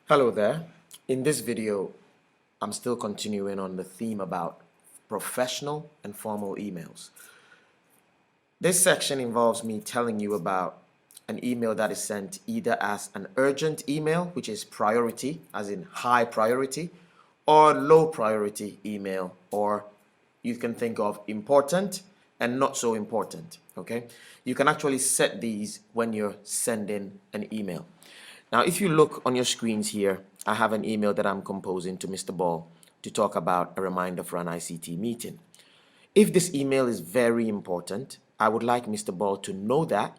Hello there. In this video, I'm still continuing on the theme about professional and formal emails. This section involves me telling you about an email that is sent either as an urgent email, which is priority, as in high priority, or low priority email, or you can think of important and not so important, okay? You can actually set these when you're sending an email. Now, if you look on your screens here, I have an email that I'm composing to Mr. Ball to talk about a reminder for an ICT meeting. If this email is very important, I would like Mr. Ball to know that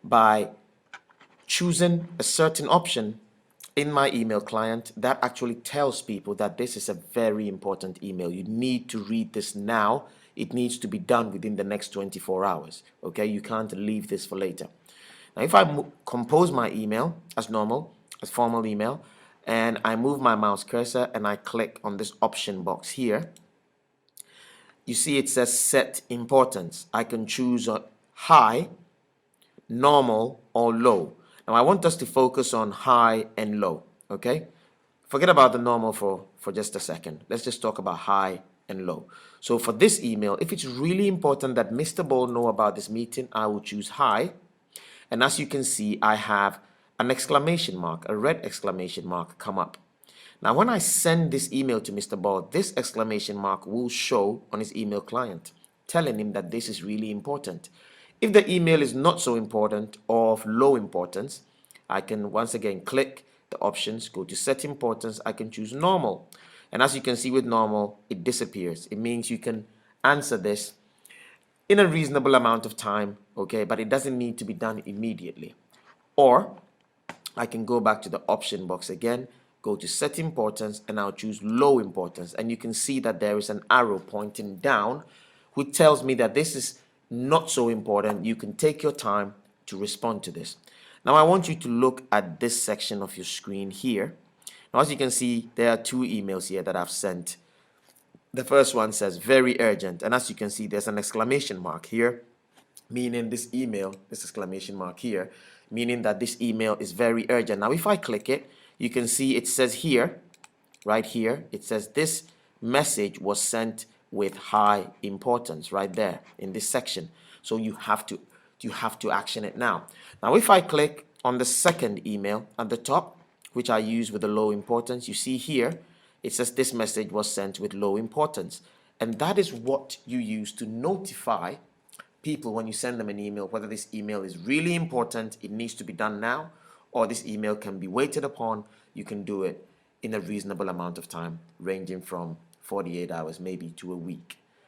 by choosing a certain option in my email client that actually tells people that this is a very important email. You need to read this now. It needs to be done within the next 24 hours. Okay, you can't leave this for later. Now, if I compose my email as normal, as formal email, and I move my mouse cursor and I click on this option box here, you see it says set importance. I can choose high, normal, or low. Now, I want us to focus on high and low, okay? Forget about the normal for just a second. Let's just talk about high and low. So for this email, if it's really important that Mr. Ball know about this meeting, I will choose high. And as you can see, I have an exclamation mark, a red exclamation mark come up. Now, when I send this email to Mr. Ball, this exclamation mark will show on his email client, telling him that this is really important. If the email is not so important or of low importance, I can once again click the options, go to set importance, I can choose normal. And as you can see with normal, it disappears. It means you can answer this in a reasonable amount of time, okay, but it doesn't need to be done immediately. Or I can go back to the option box again, go to set importance, and I'll choose low importance. And you can see that there is an arrow pointing down, which tells me that this is not so important. You can take your time to respond to this. Now, I want you to look at this section of your screen here. Now, as you can see, there are two emails here that I've sent. The first one says very urgent, and as you can see, there's an exclamation mark here, meaning this email, this exclamation mark here, meaning that this email is very urgent. Now, if I click it, you can see it says here, right here, it says this message was sent with high importance right there in this section. So you have to action it now. Now, if I click on the second email at the top, which I use with the low importance, you see here, it says this message was sent with low importance. And that is what you use to notify people when you send them an email, whether this email is really important, it needs to be done now, or this email can be waited upon. You can do it in a reasonable amount of time, ranging from 48 hours maybe to a week.